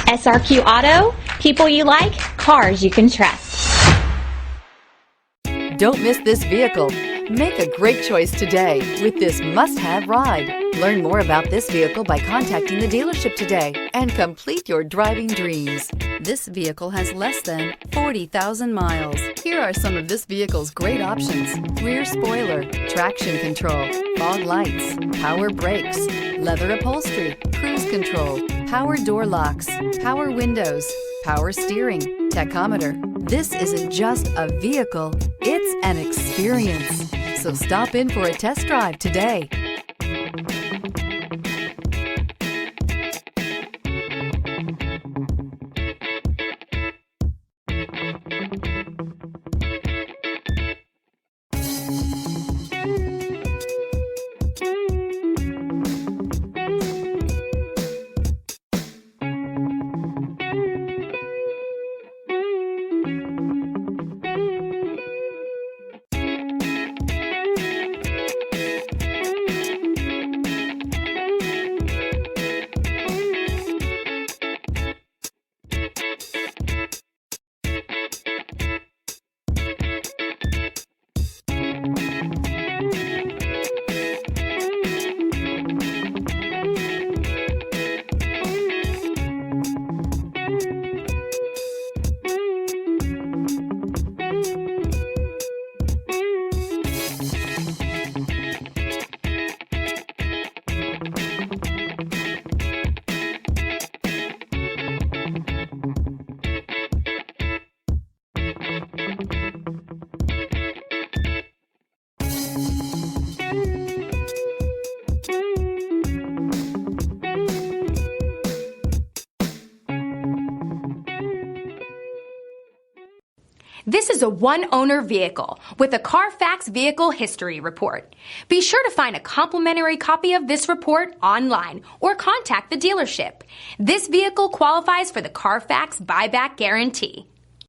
SRQ Auto, people you like, cars you can trust. Don't miss this vehicle. Make a great choice today with this must-have ride. Learn more about this vehicle by contacting the dealership today and complete your driving dreams. This vehicle has less than 40,000 miles. Here are some of this vehicle's great options: rear spoiler, traction control, fog lights, power brakes, leather upholstery, cruise control, power door locks, power windows, power steering, tachometer. This isn't just a vehicle, it's an experience. So stop in for a test drive today. This is a one-owner vehicle with a Carfax Vehicle History Report. Be sure to find a complimentary copy of this report online or contact the dealership. This vehicle qualifies for the Carfax Buyback Guarantee.